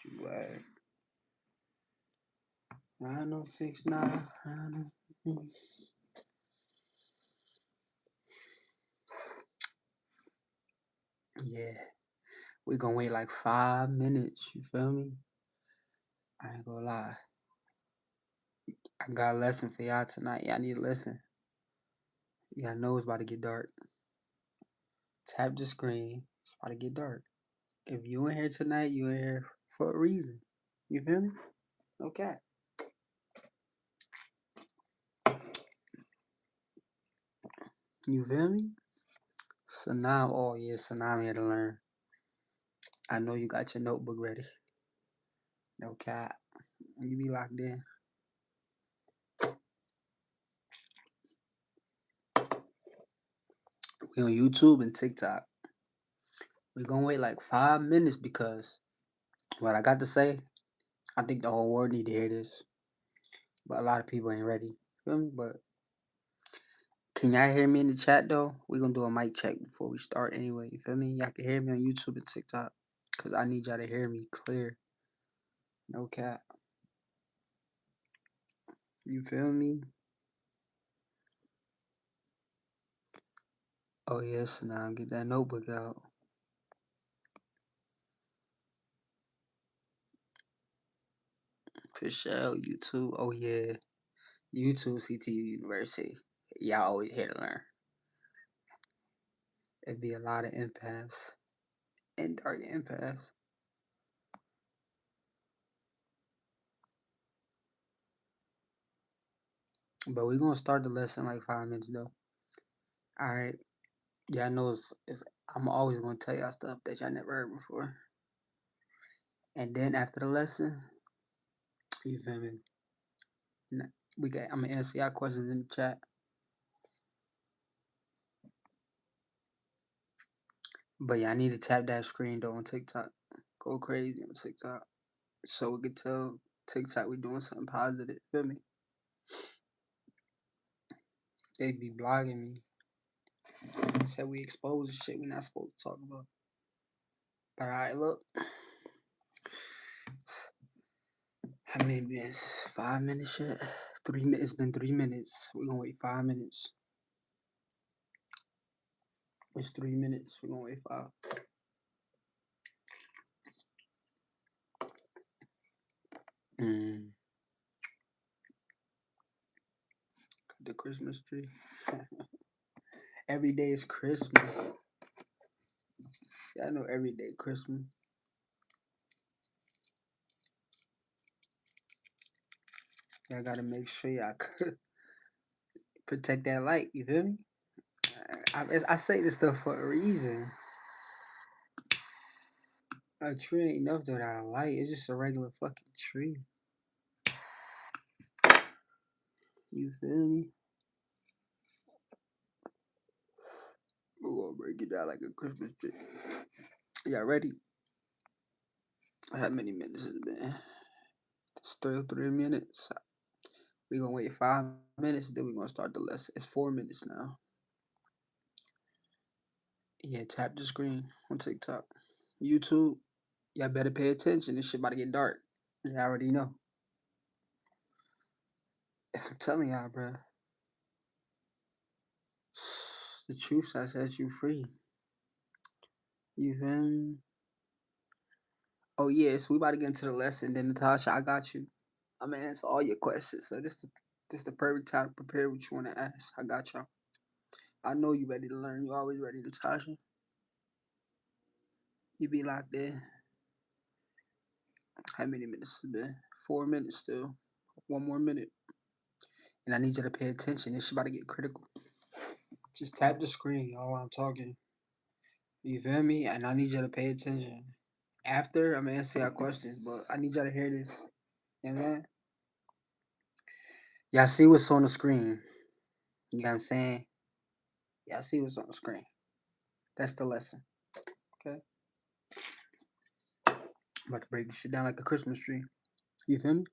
you at? 9069. Yeah, we gonna wait like 5 minutes. You feel me? I ain't gonna lie. I got a lesson for y'all tonight. Y'all need to listen. Y'all know it's about to get dark. Tap the screen. It's about to get dark. If you in here tonight, you in here for a reason. You feel me? Okay. You feel me? So now, oh yeah, so now I'm here to learn. I know you got your notebook ready. No cap. You be locked in. We on YouTube and TikTok. We gonna wait like 5 minutes because what I got to say, I think the whole world need to hear this. But a lot of people ain't ready. Feel me? But can y'all hear me in the chat though? We gonna do a mic check before we start anyway. You feel me? Y'all can hear me on YouTube and TikTok. Cause I need y'all to hear me clear. No cap. You feel me? Oh yes, now get that notebook out. For sure, YouTube. Oh yeah. YouTube CTU University. Y'all always here to learn. It'd be a lot of empaths and dark empaths. But we're gonna start the lesson like 5 minutes though. Alright. Y'all know I'm always gonna tell y'all stuff that y'all never heard before. And then after the lesson, you feel me? I'm gonna answer y'all questions in the chat. But y'all need to tap that screen though on TikTok. Go crazy on TikTok. So we can tell TikTok we doing something positive. Feel me? They be blogging me. Said we expose shit we not supposed to talk about. Alright, look. How many minutes? 5 minutes yet? 3 minutes. It's been 3 minutes. We're gonna wait 5 minutes. It's 3 minutes. We're gonna wait 5. The Christmas tree. Every day is Christmas. Yeah, I know every day Christmas. Y'all gotta make sure y'all protect that light. You feel me? I say this stuff for a reason. A tree ain't nothing without a light. It's just a regular fucking tree. You feel me? We're gonna break it down like a Christmas tree. Y'all ready? How many minutes has it been? Still 3 minutes. We're gonna wait 5 minutes, then we're gonna start the lesson. It's 4 minutes now. Yeah, tap the screen on TikTok. YouTube, y'all better pay attention. This shit about to get dark. You already know. I'm telling y'all, bro. The truth shall set you free. You feel me? Oh yes, we about to get into the lesson. Then Natasha, I got you. I'm gonna answer all your questions. So this the perfect time to prepare what you wanna ask. I got y'all. I know you ready to learn. You always ready, Natasha. You be locked in. How many minutes has it been? 4 minutes still. 1 more minute. And I need you to pay attention. This shit about to get critical. Just tap the screen, y'all, while I'm talking. You feel me? And I need you to pay attention. After, I'm gonna answer your questions, but I need y'all to hear this. You know what I mean? Y'all see what's on the screen. You know what I'm saying? Y'all see what's on the screen. That's the lesson. Okay? I'm about to break this shit down like a Christmas tree. You feel me?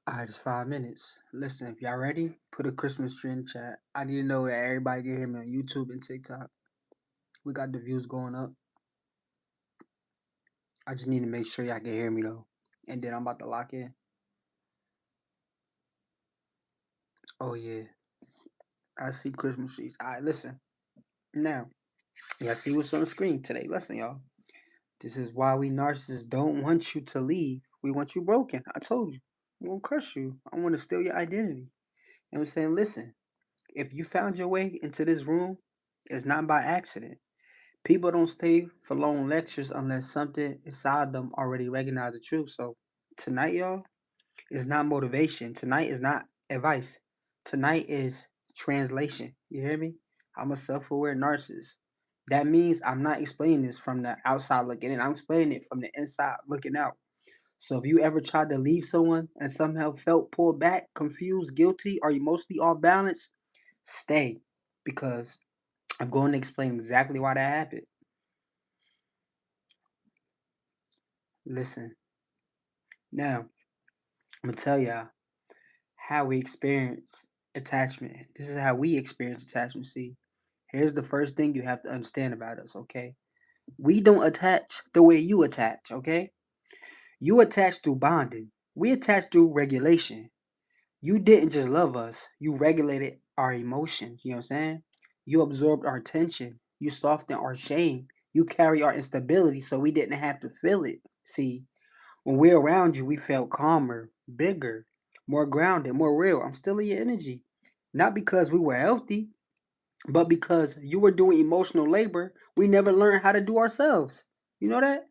Alright, it's 5 minutes. Listen, if y'all ready, put a Christmas tree in the chat. I need to know that everybody can hear me on YouTube and TikTok. We got the views going up. I just need to make sure y'all can hear me though. And then I'm about to lock in. Oh yeah. I see Christmas trees. Alright, listen. Now, y'all see what's on the screen today. Listen, y'all. This is why we narcissists don't want you to leave. We want you broken. I told you. I'm gonna crush you. I want to steal your identity. And I'm saying, listen, if you found your way into this room, it's not by accident. People don't stay for long lectures unless something inside them already recognize the truth. So tonight, y'all, is not motivation. Tonight is not advice. Tonight is translation. You hear me? I'm a self-aware narcissist. That means I'm not explaining this from the outside looking in. I'm explaining it from the inside looking out. So if you ever tried to leave someone and somehow felt pulled back, confused, guilty, or emotionally off balance, stay, because I'm going to explain exactly why that happened. Listen, now I'm gonna tell y'all how we experience attachment. This is how we experience attachment. See, here's the first thing you have to understand about us, okay? We don't attach the way you attach, okay? You attach through bonding. We attach through regulation. You didn't just love us, you regulated our emotions, you know what I'm saying? You absorbed our tension. You softened our shame. You carry our instability so we didn't have to feel it. See, when we're around you, we felt calmer, bigger, more grounded, more real. I'm still in your energy. Not because we were healthy, but because you were doing emotional labor we never learned how to do ourselves. You know that?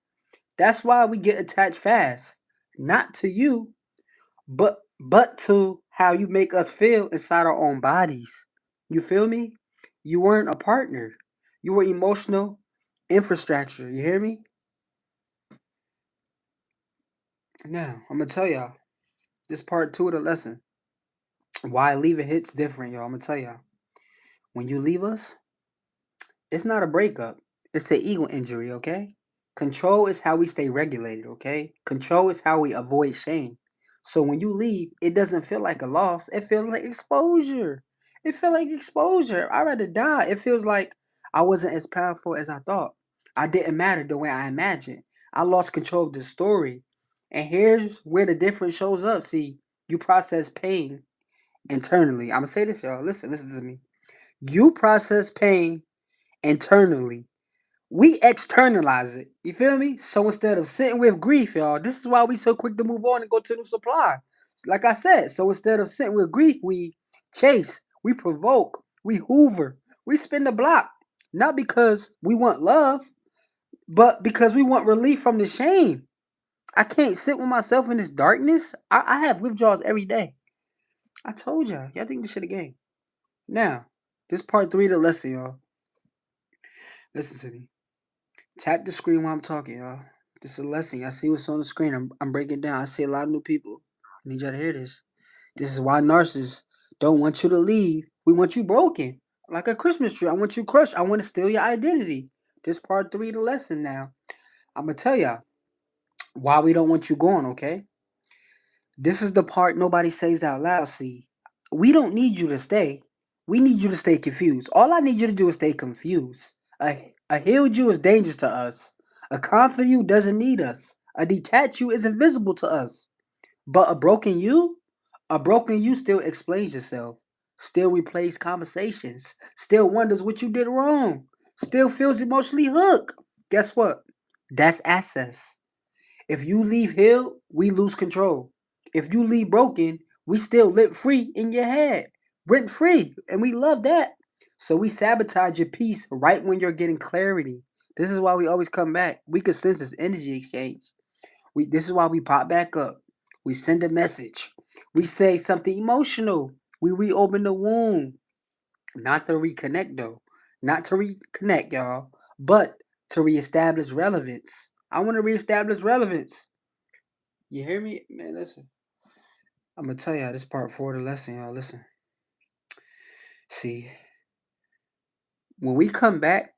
That's why we get attached fast. Not to you, but to how you make us feel inside our own bodies. You feel me? You weren't a partner. You were emotional infrastructure. You hear me? Now, I'm gonna tell y'all this part two of the lesson. Why leaving hits different, y'all. I'm gonna tell y'all. When you leave us, it's not a breakup. It's an ego injury, okay? Control is how we stay regulated, okay? Control is how we avoid shame. So when you leave, it doesn't feel like a loss. It feels like exposure. It feels like exposure. I'd rather die. It feels like I wasn't as powerful as I thought. I didn't matter the way I imagined. I lost control of the story. And here's where the difference shows up. See, you process pain internally. I'm gonna say this, y'all. Listen to me. You process pain internally. We externalize it. You feel me? So instead of sitting with grief, y'all, this is why we so quick to move on and go to the supply. Like I said, so instead of sitting with grief, we chase, we provoke, we hoover, we spin the block. Not because we want love, but because we want relief from the shame. I can't sit with myself in this darkness. I have withdrawals every day. I told y'all. Y'all think this shit a game. Now, this part three of the lesson, y'all. Listen to me. Tap the screen while I'm talking, y'all. This is a lesson. I see what's on the screen. I'm breaking it down. I see a lot of new people. I need y'all to hear this. This is why narcissists don't want you to leave. We want you broken. Like a Christmas tree. I want you crushed. I want to steal your identity. This part three of the lesson now. I'm going to tell y'all why we don't want you going, okay? This is the part nobody says out loud. See, we don't need you to stay. We need you to stay confused. All I need you to do is stay confused. A healed you is dangerous to us. A confident you doesn't need us. A detached you is invisible to us. But a broken you still explains yourself, still replays conversations, still wonders what you did wrong, still feels emotionally hooked. Guess what? That's access. If you leave healed, we lose control. If you leave broken, we still live free in your head, rent free, and we love that. So we sabotage your peace right when you're getting clarity. This is why we always come back. We can sense this energy exchange. This is why we pop back up. We send a message. We say something emotional. We reopen the wound. Not to reconnect though. Not to reconnect, y'all, but to reestablish relevance. I want to reestablish relevance. You hear me? Man, listen. I'm gonna tell y'all this part four of the lesson, y'all. Listen. See, when we come back,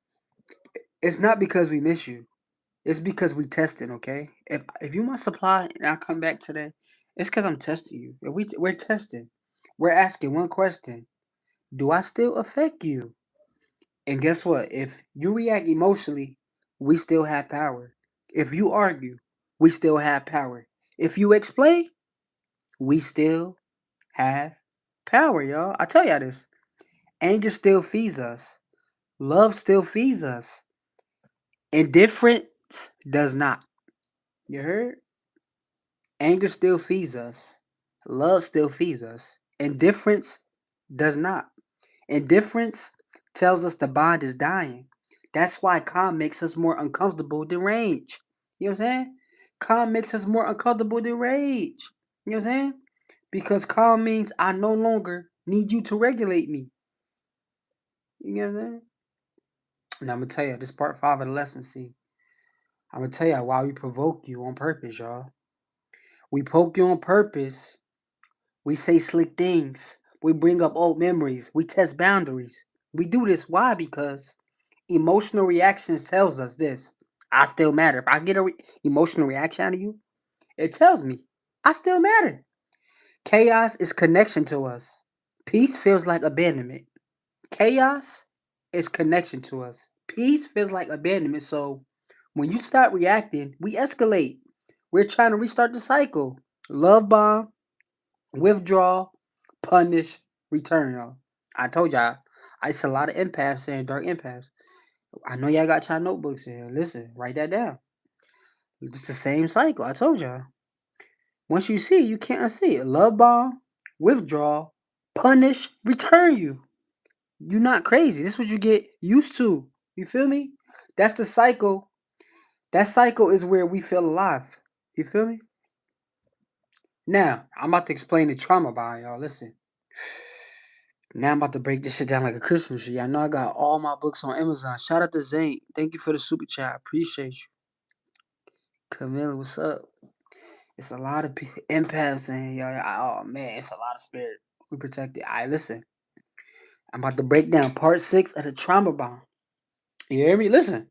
it's not because we miss you. It's because we testing, okay? If you my supply and I come back today, it's because I'm testing you. If we're testing, we're asking one question: do I still affect you? And guess what? If you react emotionally, we still have power. If you argue, we still have power. If you explain, we still have power, y'all. I tell y'all this. Anger still feeds us. Love still feeds us. Indifference does not. You heard? Anger still feeds us. Love still feeds us. Indifference does not. Indifference tells us the bond is dying. That's why calm makes us more uncomfortable than rage. You know what I'm saying? Calm makes us more uncomfortable than rage. You know what I'm saying? Because calm means I no longer need you to regulate me. You know what I'm saying? And I'm gonna tell you, this part 5 of the lesson, see. I'm gonna tell you why we provoke you on purpose, y'all. We poke you on purpose. We say slick things. We bring up old memories. We test boundaries. We do this why? Because emotional reactions tells us this. I still matter. If I get a emotional reaction out of you, it tells me I still matter. Chaos is connection to us. Peace feels like abandonment. Chaos is connection to us. Peace feels like abandonment. So when you stop reacting, we escalate. We're trying to restart the cycle. Love bomb, withdraw, punish, return, y'all. I told y'all, I see a lot of empaths saying dark empaths. I know y'all got y'all notebooks here. Listen, write that down. It's the same cycle. I told y'all. Once you see it, you can't unsee it. Love bomb, withdraw, punish, return you. You're not crazy. This is what you get used to. You feel me? That's the cycle. That cycle is where we feel alive. You feel me? Now, I'm about to explain the trauma behind y'all. Listen. Now I'm about to break this shit down like a Christmas tree. I know I got all my books on Amazon. Shout out to Zane. Thank you for the super chat. I appreciate you. Camilla, what's up? It's a lot of empaths saying, yo, oh man, it's a lot of spirit. We protect it. Alright, listen. I'm about to break down part 6 of the trauma bomb. You hear me? Listen.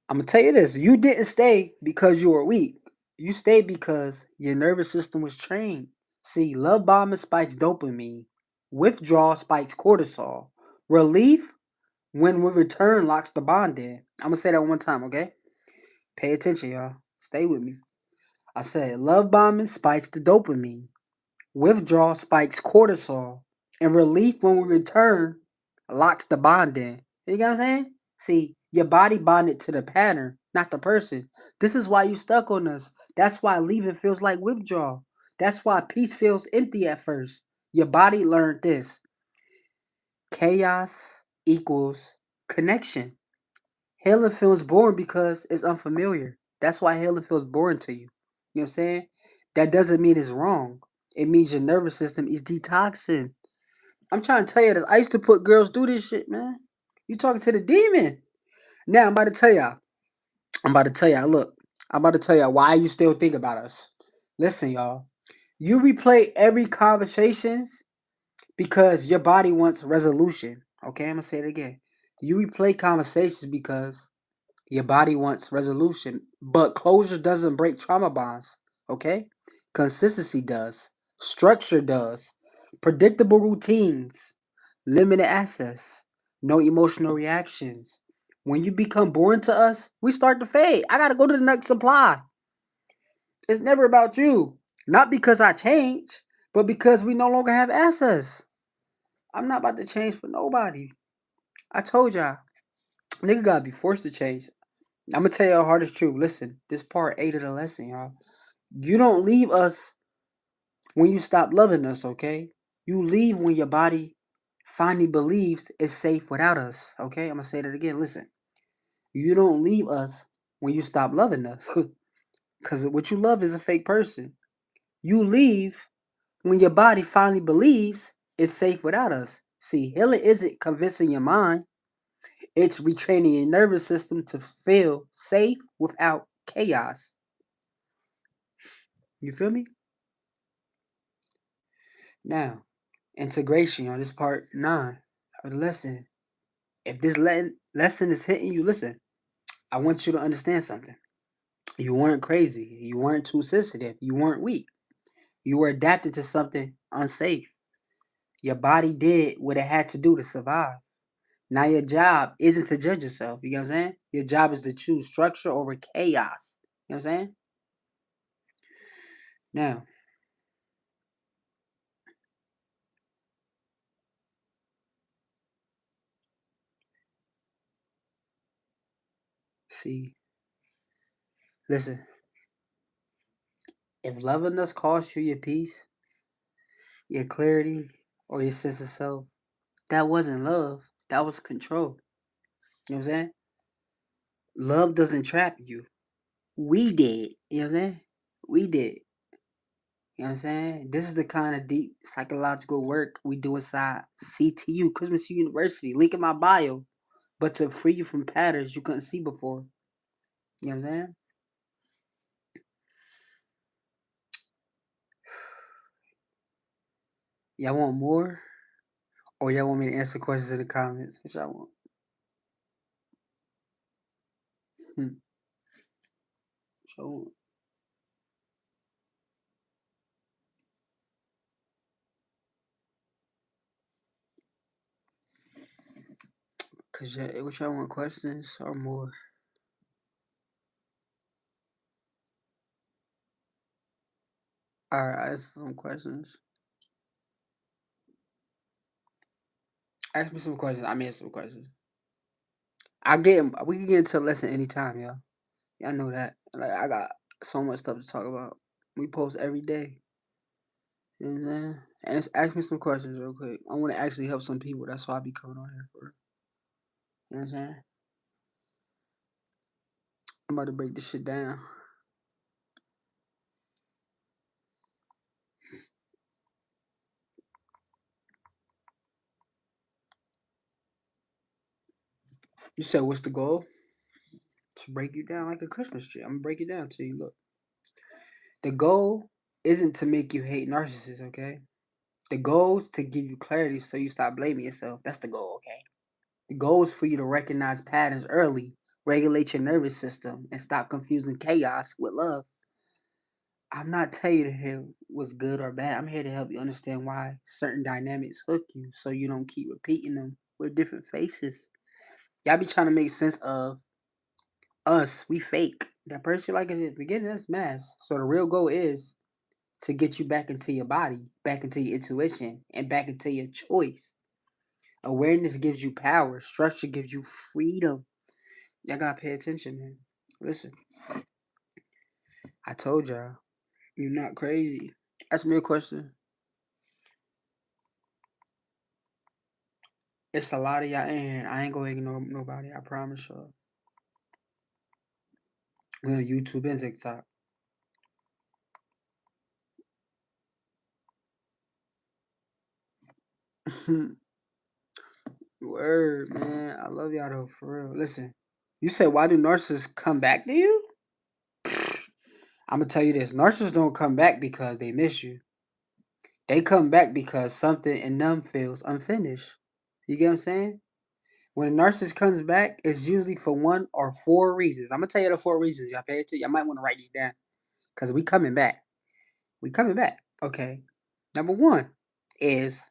I'm gonna tell you this. You didn't stay because you were weak. You stayed because your nervous system was trained. See, love bombing spikes dopamine. Withdrawal spikes cortisol. Relief, when we return, locks the bond in. I'm gonna say that one time, okay? Pay attention, y'all. Stay with me. I said love bombing spikes the dopamine. Withdrawal spikes cortisol. And relief when we return locks the bond in. You get what I'm saying? See, your body bonded to the pattern, not the person. This is why you stuck on us. That's why leaving feels like withdrawal. That's why peace feels empty at first. Your body learned this. Chaos equals connection. Healing feels boring because it's unfamiliar. That's why healing feels boring to you. You know what I'm saying? That doesn't mean it's wrong. It means your nervous system is detoxing. I'm trying to tell you this. I used to put girls through this shit, man. You talking to the demon. Now I'm about to tell y'all. Look, I'm about to tell y'all why you still think about us. Listen, y'all. You replay every conversation because your body wants resolution. Okay, I'm gonna say it again. You replay conversations because your body wants resolution, but closure doesn't break trauma bonds, okay? Consistency does. Structure does. Predictable routines. Limited access. No emotional reactions. When you become boring to us, we start to fade. I gotta go to the next supply. It's never about you. Not because I change, but because we no longer have access. I'm not about to change for nobody. I told y'all. Nigga gotta be forced to change. I'm gonna tell you the hardest truth. Listen, this part 8 of the lesson, y'all. You don't leave us when you stop loving us, okay? You leave when your body finally believes it's safe without us, okay? I'm gonna say that again. Listen, you don't leave us when you stop loving us, because what you love is a fake person. You leave when your body finally believes it's safe without us. See, healing isn't convincing your mind, it's retraining your nervous system to feel safe without chaos. You feel me? Now, integration on this part 9 of the lesson. If this lesson is hitting you, listen, I want you to understand something. You weren't crazy. You weren't too sensitive. You weren't weak. You were adapted to something unsafe. Your body did what it had to do to survive. Now your job isn't to judge yourself. You get what I'm saying? Your job is to choose structure over chaos. You know what I'm saying? Now, see, listen. If loving us costs you your peace, your clarity, or your sense of self, that wasn't love. That was control. You know what I'm saying? Love doesn't trap you. We did. You know what I'm saying? We did. You know what I'm saying? This is the kind of deep psychological work we do inside CTU, Christmas University. Link in my bio. But to free you from patterns you couldn't see before. You know what I'm saying? Y'all want more? Or y'all want me to answer questions in the comments? Which I want. Hmm. Which I want. Cause which I want questions or more? Alright, ask some questions. Ask me some questions. I mean some questions. I get 'em. We can get into a lesson anytime, y'all. Y'all know that. Like I got so much stuff to talk about. We post every day. You know what I'm saying? Ask me some questions real quick. I want to actually help some people. That's why I be coming on here for. You know what I'm saying? I'm about to break this shit down. You said what's the goal? To break you down like a Christmas tree. I'm gonna break it down to you. Look, the goal isn't to make you hate narcissists. Okay, the goal is to give you clarity so you stop blaming yourself. That's the goal. Okay, the goal is for you to recognize patterns early, regulate your nervous system, and stop confusing chaos with love. I'm not telling you to hear what's good or bad. I'm here to help you understand why certain dynamics hook you so you don't keep repeating them with different faces. Y'all be trying to make sense of us. We fake. That person you like at the beginning, that's mask. So the real goal is to get you back into your body, back into your intuition, and back into your choice. Awareness gives you power. Structure gives you freedom. Y'all gotta pay attention, man. Listen, I told y'all, you're not crazy. Ask me a question. It's a lot of y'all in here. I ain't gonna ignore nobody. I promise y'all. We on YouTube and TikTok. Word, man. I love y'all though, for real. Listen, you said why do narcissists come back to you? I'm gonna tell you this: narcissists don't come back because they miss you. They come back because something in them feels unfinished. You get what I'm saying? When a narcissist comes back, it's usually for one or four reasons. I'm gonna tell you the four reasons. Y'all pay attention. Y'all might want to write these down because we coming back. We coming back. Okay. Number one is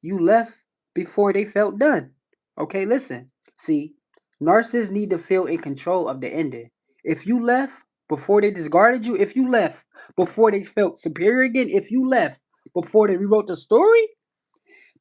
you left before they felt done. Okay, listen. See, narcissists need to feel in control of the ending. If you left before they discarded you, if you left before they felt superior again, if you left before they rewrote the story,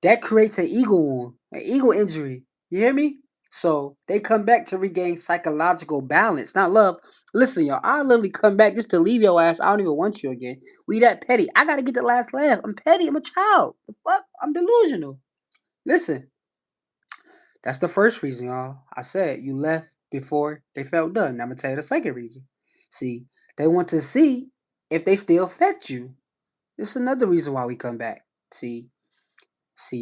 that creates an ego wound, an ego injury. You hear me? So they come back to regain psychological balance, not love. Listen, y'all, I literally come back just to leave your ass. I don't even want you again. We that petty. I gotta get the last laugh. I'm petty. I'm a child. The fuck? I'm delusional. Listen, that's the first reason, y'all. I said you left before they felt done. Now I'm gonna tell you the second reason. See, they want to see if they still affect you. This is another reason why we come back. See,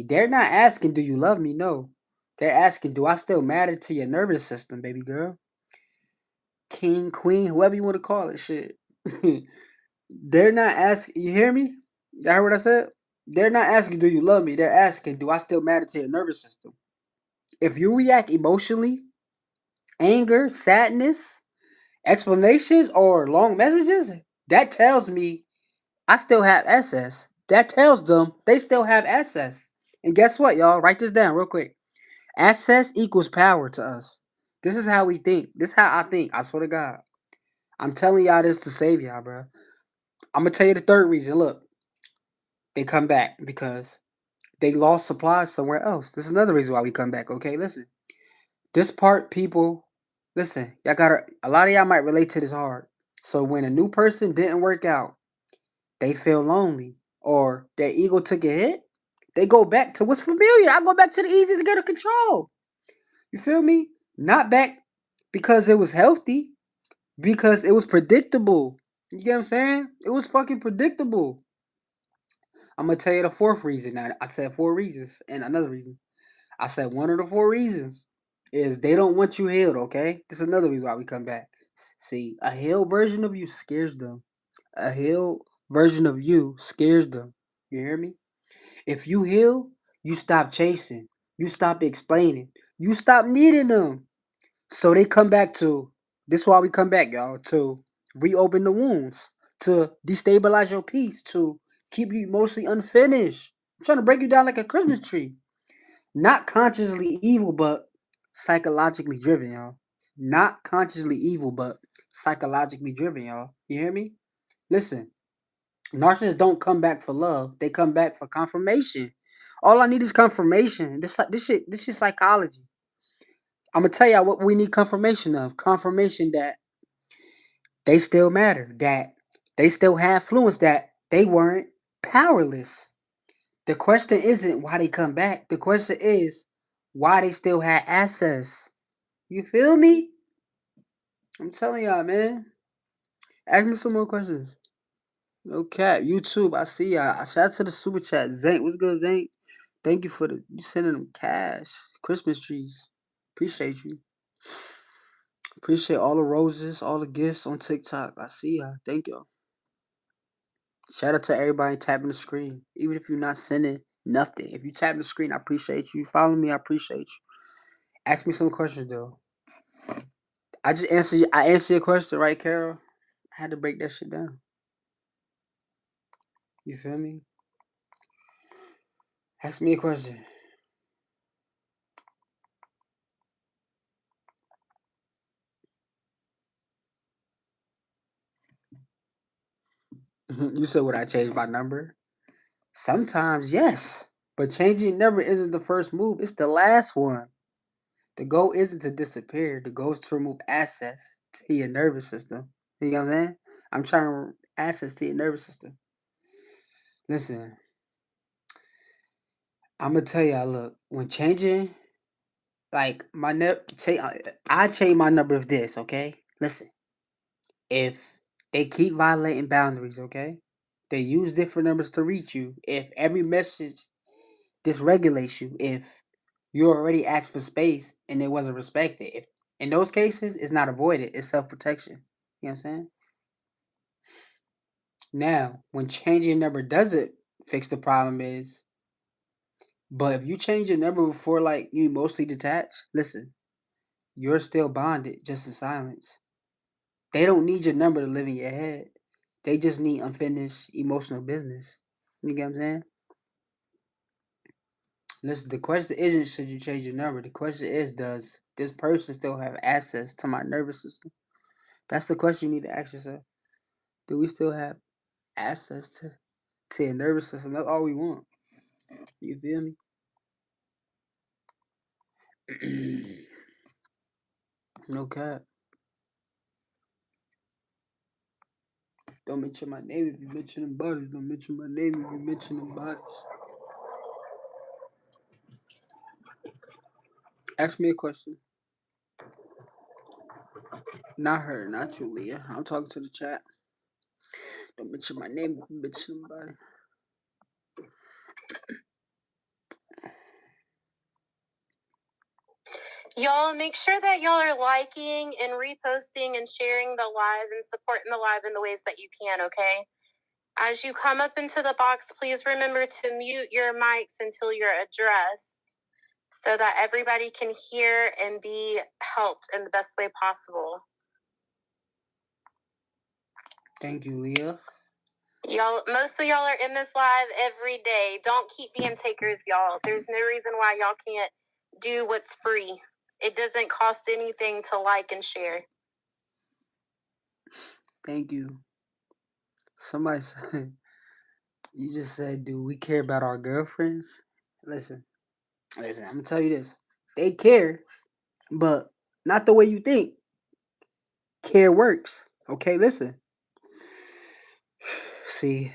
they're not asking, do you love me? No. They're asking, do I still matter to your nervous system, baby girl? King, queen, whoever you want to call it, shit. They're not asking, you hear me? Y'all heard what I said? They're not asking, do you love me? They're asking, do I still matter to your nervous system? If you react emotionally, anger, sadness, explanations, or long messages, that tells me I still have access. That tells them they still have access. And guess what, y'all? Write this down real quick. Access equals power to us. This is how we think. This is how I think. I swear to God. I'm telling y'all this to save y'all, bro. I'm gonna tell you the third reason. Look, they come back because they lost supplies somewhere else. This is another reason why we come back. Okay, listen. This part, people, listen. Y'all gotta. A lot of y'all might relate to this hard. So when a new person didn't work out, they feel lonely or their ego took a hit. They go back to what's familiar. I go back to the easiest to get a control. You feel me? Not back because it was healthy, because it was predictable. You get what I'm saying? It was fucking predictable. I'm gonna tell you the fourth reason. Now I said four reasons, and another reason. I said one of the four reasons is they don't want you healed. Okay, this is another reason why we come back. See, a healed version of you scares them. A healed version of you scares them. You hear me? If you heal, you stop chasing. You stop explaining. You stop needing them. So they come back to this is why we come back, y'all, to reopen the wounds, to destabilize your peace, to keep you emotionally unfinished. I'm trying to break you down like a Christmas tree. Not consciously evil, but psychologically driven, y'all. Not consciously evil, but psychologically driven, y'all. You hear me? Listen, narcissists don't come back for love. They come back for confirmation. All I need is confirmation. This shit psychology. I'm gonna tell y'all what we need confirmation of. Confirmation that they still matter, that they still have influence, that they weren't powerless. The question isn't why they come back. The question is why they still had access. You feel me? I'm telling y'all, man. Ask me some more questions. No cap. YouTube, I see y'all. Shout out to the super chat. Zank, what's good, Zank? Thank you for you sending them cash. Christmas trees. Appreciate you. Appreciate all the roses, all the gifts on TikTok. I see y'all. Thank y'all. Shout out to everybody tapping the screen. Even if you're not sending nothing. If you tap the screen, I appreciate you. Follow me, I appreciate you. Ask me some questions though. I answered your question, right, Carol? I had to break that shit down. You feel me? Ask me a question. You said would I change my number? Sometimes yes. But changing number isn't the first move, it's the last one. The goal isn't to disappear. The goal is to remove access to your nervous system. You know what I'm saying? I'm trying to access to your nervous system. Listen, I'm gonna tell y'all. Look, when changing, like I change my number of this. Okay, listen. If they keep violating boundaries, okay, they use different numbers to reach you. If every message dysregulates you, if you already asked for space and it wasn't respected, if in those cases it's not avoided, it's self protection. You know what I'm saying? Now, when changing your number doesn't fix the problem is, but if you change your number before like you mostly detached, listen, you're still bonded, just in silence. They don't need your number to live in your head. They just need unfinished emotional business. You get what I'm saying? Listen, the question isn't should you change your number. The question is does this person still have access to my nervous system? That's the question you need to ask yourself. Do we still have access to your nervous system? That's all we want. You feel me? No cap. Don't mention my name if you mention them bodies. Don't mention my name if you mention them bodies. Ask me a question. Not her, not you, Leah. I'm talking to the chat. Don't mention my name if you mention them bodies. Y'all make sure that y'all are liking and reposting and sharing the live and supporting the live in the ways that you can, okay? As you come up into the box, please remember to mute your mics until you're addressed so that everybody can hear and be helped in the best way possible. Thank you, Leah. Y'all, most of y'all are in this live every day. Don't keep being takers, y'all. There's no reason why y'all can't do what's free. It doesn't cost anything to like and share. Thank you. Somebody said, you just said, do we care about our girlfriends? Listen, listen, I'm gonna tell you this. They care, but not the way you think. Care works. Okay, listen. See,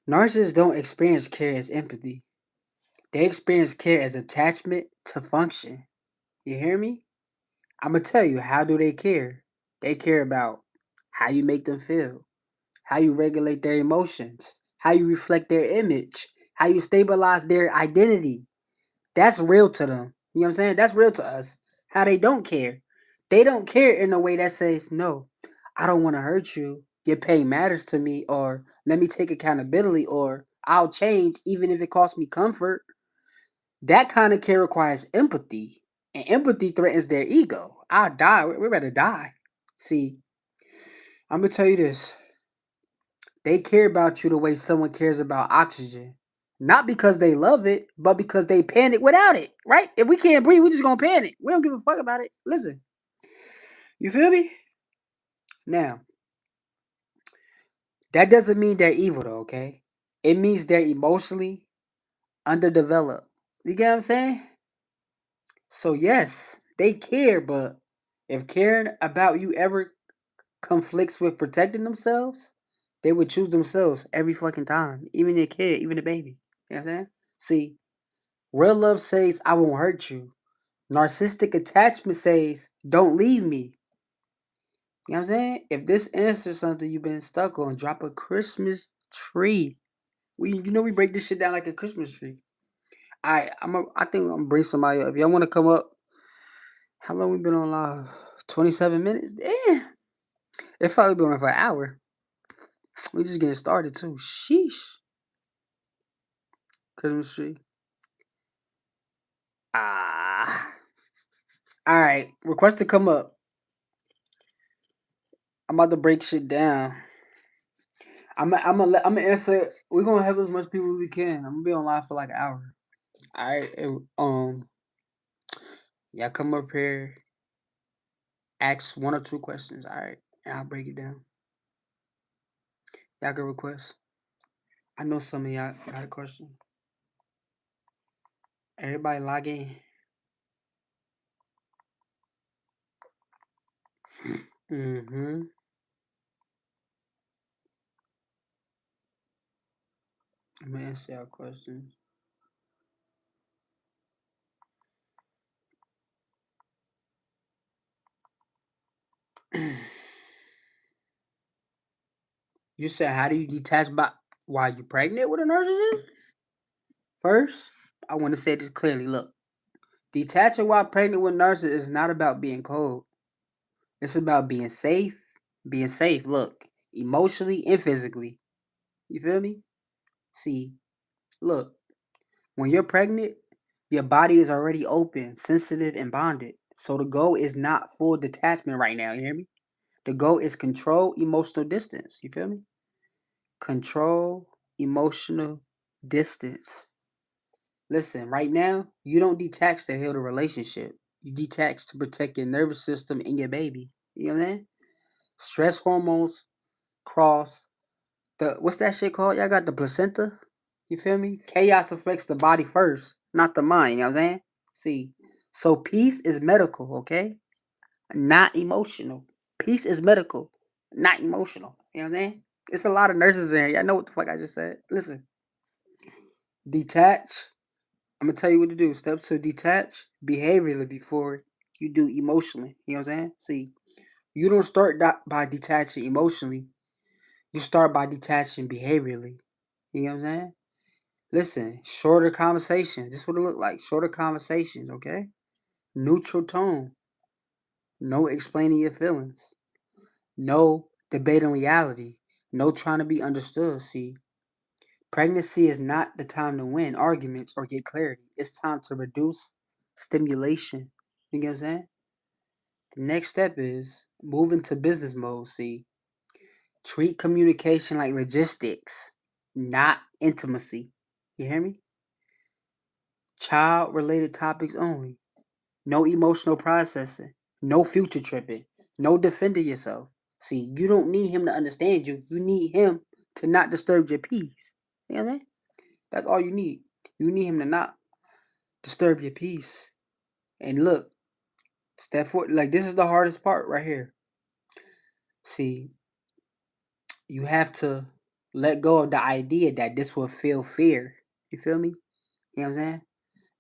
narcissists don't experience care as empathy. They experience care as attachment to function. You hear me? I'm gonna tell you, how do they care? They care about how you make them feel, how you regulate their emotions, how you reflect their image, how you stabilize their identity. That's real to them. You know what I'm saying? That's real to us. How they don't care. They don't care in a way that says, no, I don't want to hurt you. Your pain matters to me, or let me take accountability, or I'll change even if it costs me comfort. That kind of care requires empathy, and empathy threatens their ego. I'll die. We're about to die. See, I'm going to tell you this. They care about you the way someone cares about oxygen. Not because they love it, but because they panic without it, right? If we can't breathe, we're just gonna panic. We don't give a fuck about it. Listen, you feel me? Now, that doesn't mean they're evil though, okay? It means they're emotionally underdeveloped. You get what I'm saying? So yes, they care, but if caring about you ever conflicts with protecting themselves, they would choose themselves every fucking time. Even a kid, even a baby. You know what I'm saying? See, real love says, I won't hurt you. Narcissistic attachment says, don't leave me. You know what I'm saying? If this answers something you've been stuck on, drop a Christmas tree. We break this shit down like a Christmas tree. I think I'm gonna bring somebody up. Y'all wanna come up? How long we been on live? 27 minutes? Damn. It probably been on for an hour. We just getting started too. Sheesh. Christmas tree. Ah. Alright. Request to come up. I'm about to break shit down. I'm gonna answer. We're gonna have as much people as we can. I'm gonna be on live for like an hour. All right. Y'all come up here, ask one or two questions. All right, and I'll break it down. Y'all can request. I know some of y'all got a question. Everybody log in. Mm-hmm. I'm gonna answer y'all questions. You said, how do you detach by while you pregnant with a narcissist? First, I want to say this clearly. Look, detaching while pregnant with a narcissist is not about being cold. It's about being safe. Being safe, look, emotionally and physically. You feel me? See, look, when you're pregnant, your body is already open, sensitive, and bonded. So the goal is not full detachment right now. You hear me? The goal is control emotional distance. You feel me? Control emotional distance. Listen, right now, you don't detach to heal the relationship. You detach to protect your nervous system and your baby. You know what I'm saying? Stress hormones cross the what's that shit called? Y'all got the placenta? You feel me? Chaos affects the body first, not the mind, you know what I'm saying? See, so peace is medical, okay? Not emotional. Peace is medical, not emotional. You know what I'm saying? It's a lot of nurses in here. Y'all know what the fuck I just said. Listen, detach. I'm gonna tell you what to do. Step two, detach behaviorally before you do emotionally. You know what I'm saying? See, you don't start by detaching emotionally. You start by detaching behaviorally. You know what I'm saying? Listen, shorter conversations. This is what it look like. Shorter conversations, okay? Neutral tone. No explaining your feelings. No debating reality. No trying to be understood. See, pregnancy is not the time to win arguments or get clarity. It's time to reduce stimulation. You get what I'm saying? The next step is move into business mode. See, treat communication like logistics, not intimacy. You hear me? Child related topics only. No emotional processing. No future tripping. No defending yourself. See, you don't need him to understand you. You need him to not disturb your peace. You know what I'm saying? That's all you need. You need him to not disturb your peace. And look, step forward. Like, this is the hardest part right here. See, you have to let go of the idea that this will feel fear. You feel me? You know what I'm saying?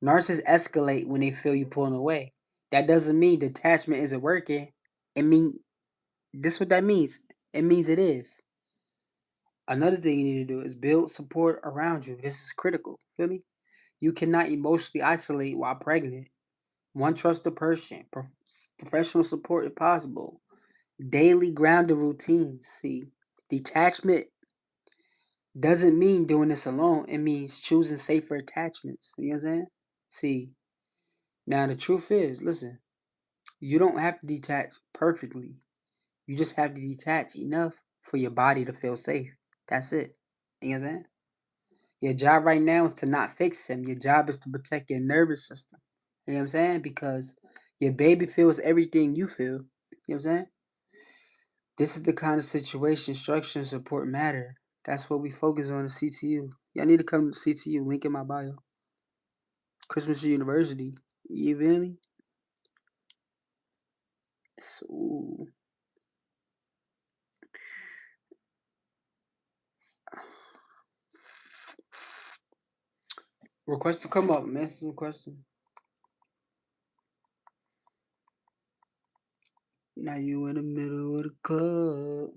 Narcissists escalate when they feel you pulling away. That doesn't mean detachment isn't working. It mean this what that means. It means it is. Another thing you need to do is build support around you. This is critical. Feel me? You cannot emotionally isolate while pregnant. One trusted person, professional support if possible, daily grounded routines. See, detachment doesn't mean doing this alone. It means choosing safer attachments. You know what I'm saying? See, now the truth is, listen, you don't have to detach perfectly. You just have to detach enough for your body to feel safe. That's it. You know what I'm saying? Your job right now is to not fix him. Your job is to protect your nervous system. You know what I'm saying? Because your baby feels everything you feel. You know what I'm saying? This is the kind of situation structure and support matter. That's what we focus on in CTU. Y'all need to come to CTU. Link in my bio. Christmas University. You feel me? So, request to come up, man. Some question. Now you in the middle of the club.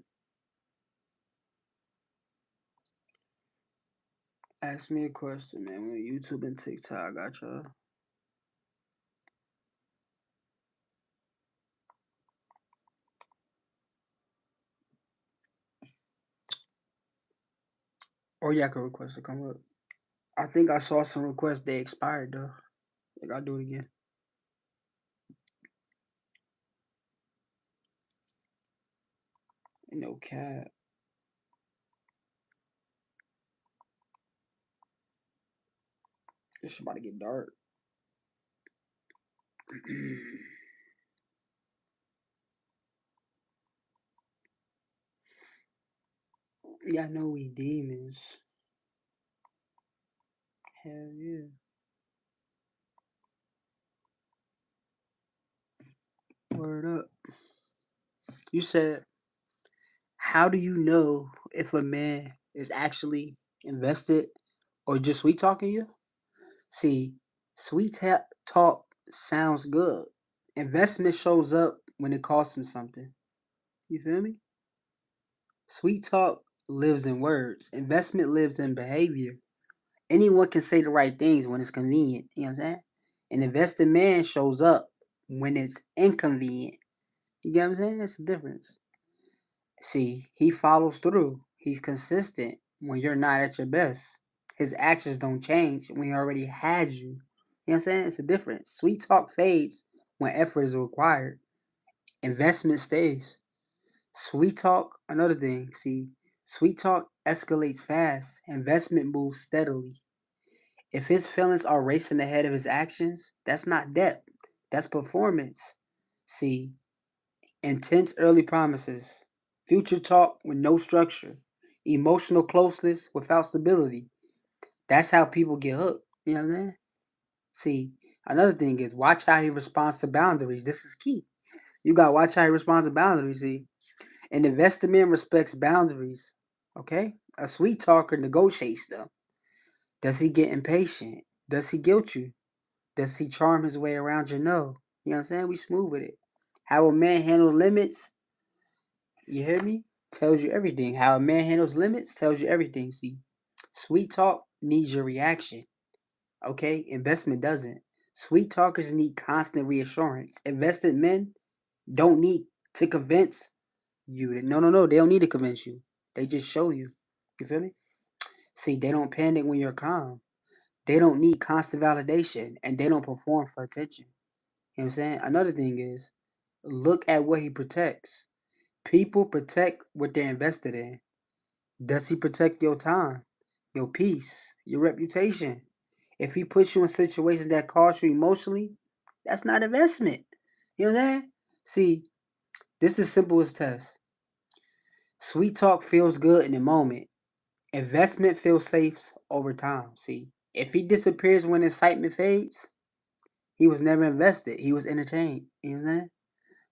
Ask me a question, man. On YouTube and TikTok, I got y'all. Or y'all can request to come up. I think I saw some requests. They expired though. Like I'll do it again. Ain't no cat. It's about to get dark. Y'all know we demons. Hell yeah. Word up. You said, how do you know if a man is actually invested or just sweet talking you? See, talk sounds good. Investment shows up when it costs him something. You feel me? Sweet talk lives in words. Investment lives in behavior. Anyone can say the right things when it's convenient. You know what I'm saying? An invested man shows up when it's inconvenient. You get what I'm saying? That's the difference. See, he follows through. He's consistent when you're not at your best. His actions don't change when he already had you. You know what I'm saying? It's a difference. Sweet talk fades when effort is required. Investment stays. Sweet talk, another thing. See, sweet talk escalates fast. Investment moves steadily. If his feelings are racing ahead of his actions, that's not depth. That's performance. See, intense early promises, future talk with no structure, emotional closeness without stability. That's how people get hooked. You know what I'm saying? See, another thing is watch how he responds to boundaries. This is key. You got to watch how he responds to boundaries. See, an invested man respects boundaries. Okay? A sweet talker negotiates them. Does he get impatient? Does he guilt you? Does he charm his way around your no? You know what I'm saying? We smooth with it. How a man handles limits, you hear me? Tells you everything. How a man handles limits tells you everything. See, sweet talk needs your reaction. Okay? Investment doesn't. Sweet talkers need constant reassurance. Invested men don't need to convince you that no, they don't need to convince you. They just show you. You feel me? See, they don't panic when you're calm. They don't need constant validation and they don't perform for attention. You know what I'm saying? Another thing is look at what he protects. People protect what they're invested in. Does he protect your time, your peace, your reputation? If he puts you in situations that cost you emotionally, that's not investment. You know what I'm saying? See, this is simple as test. Sweet talk feels good in the moment. Investment feels safe over time. See, if he disappears when excitement fades, he was never invested. He was entertained. You know what I'm saying?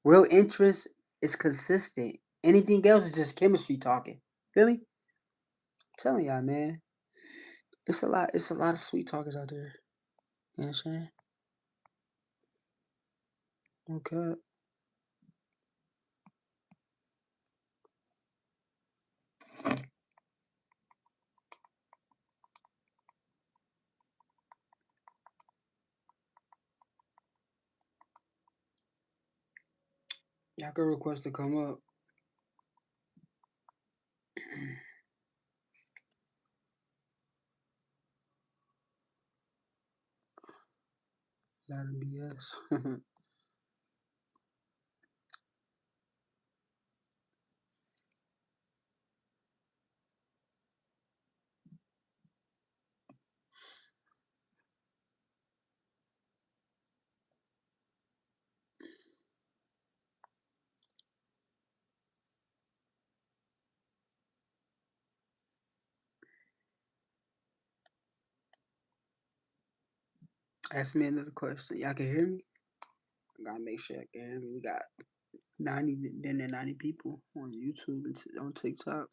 Real interest is consistent. Anything else is just chemistry talking. Feel me? I'm telling y'all, man. It's a lot of sweet talkers out there. You know what I'm saying? Okay. Y'all can request to come up. Lot of BS. Ask me another question. Y'all can hear me? I gotta make sure I can hear me. We got 90 people on YouTube and on TikTok.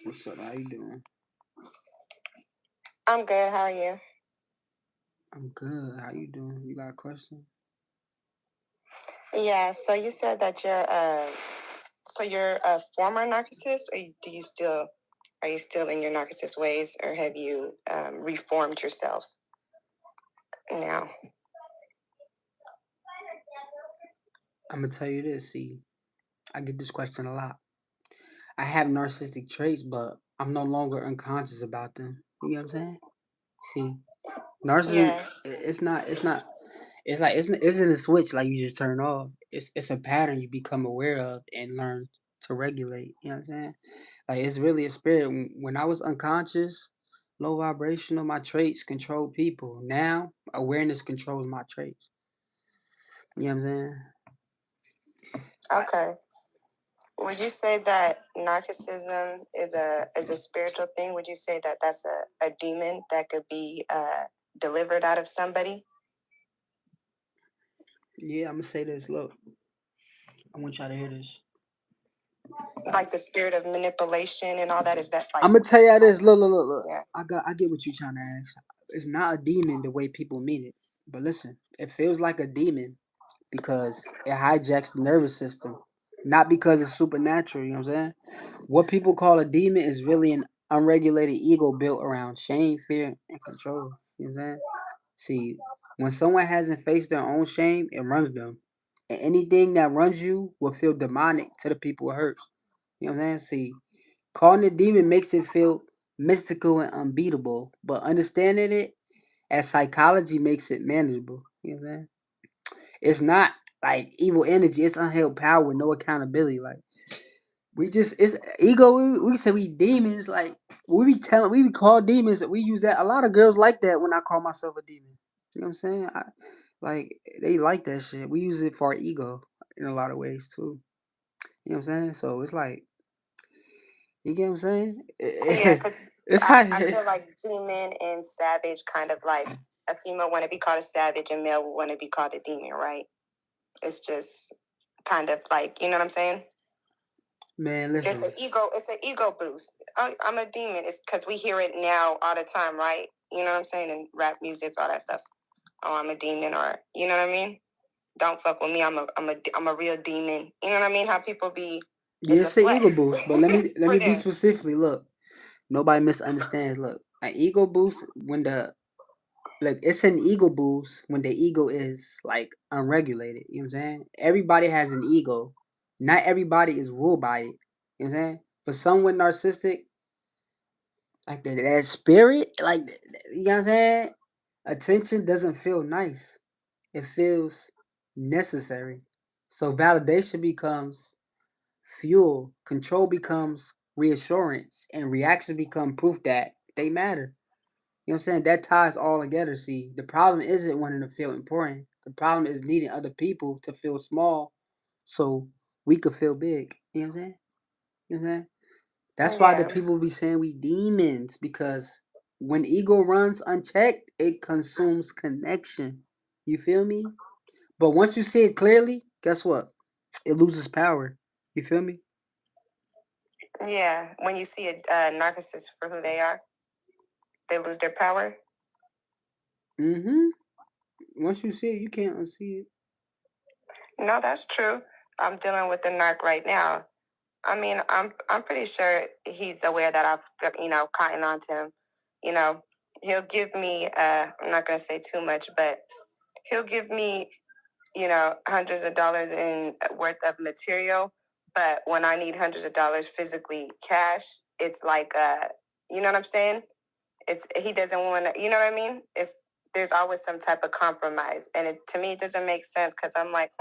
What's up? How you doing? I'm good. How are you? I'm good. How you doing? You got a question? Yeah. So you said that you're a former narcissist, or are you still in your narcissist ways, or have you reformed yourself now? I'm gonna tell you this. See, I get this question a lot. I have narcissistic traits, but I'm no longer unconscious about them. You know what I'm saying? See, narcissism. Yeah. It's not. It's not. It's like isn't a switch like you just turn off. It's a pattern you become aware of and learn to regulate. You know what I'm saying? Like it's really a spirit. When I was unconscious, low vibrational, my traits control people. Now awareness controls my traits. You know what I'm saying? Okay. Would you say that narcissism is a spiritual thing? Would you say that that's a demon that could be delivered out of somebody? Yeah, I'm gonna say this. Look, I want y'all to hear this. Like the spirit of manipulation and all that? Is that like? I'm gonna tell y'all this. Look. Yeah. I get what you trying to ask. It's not a demon the way people mean it. But listen, it feels like a demon because it hijacks the nervous system, not because it's supernatural. You know what I'm saying? What people call a demon is really an unregulated ego built around shame, fear, and control. You know what I'm saying? See, when someone hasn't faced their own shame, it runs them. And anything that runs you will feel demonic to the people it hurts. You know what I'm saying? See, calling it demon makes it feel mystical and unbeatable, but understanding it as psychology makes it manageable. You know what I'm saying? It's not like evil energy, it's unheld power with no accountability. Like it's ego. We say we demons. Like we be called demons. We use that. A lot of girls like that when I call myself a demon. You know what I'm saying? Like they like that shit. We use it for our ego in a lot of ways too. You know what I'm saying? So it's like you get what I'm saying? Yeah, because It's I, how I feel like demon and savage kind of like a female want to be called a savage and male would want to be called a demon, right? It's just kind of like, you know what I'm saying? man. Listen, It's an ego boost. I'm a demon. It's because we hear it now all the time, right? You know what I'm saying? In rap music, all that stuff. Oh, I'm a demon, or you know what I mean? Don't fuck with me. I'm a real demon. You know what I mean? How people be. yeah, It's a it's an flex ego boost. But let me for be them. specifically. Look, nobody misunderstands. Look, an ego boost when the like it's an ego boost when the ego is like unregulated. You know what I'm saying? Everybody has an ego. Not everybody is ruled by it. You know what I'm saying? For someone narcissistic, like that spirit, like you know what I'm saying? Attention doesn't feel nice. It feels necessary. So validation becomes fuel, control becomes reassurance, and reaction become proof that they matter. You know what I'm saying? That ties all together. See, the problem isn't wanting to feel important. The problem is needing other people to feel small so we could feel big. You know what I'm saying? You know what I'm saying? That's why the Yeah. people be saying we demons, because when ego runs unchecked, it consumes connection. You feel me? But once you see it clearly, guess what? It loses power. You feel me? Yeah. When you see a narcissist for who they are, they lose their power. Mm-hmm. Once you see it, you can't unsee it. No, that's true. I'm dealing with the narc right now. I mean, I'm pretty sure he's aware that I've cotton on to him. You know, he'll give me I'm not gonna say too much, but he'll give me hundreds of dollars in worth of material. But when I need hundreds of dollars physically cash, it's like you know what I'm saying? It's he doesn't want to. You know what I mean? It's there's always some type of compromise, and to me it doesn't make sense because I'm like,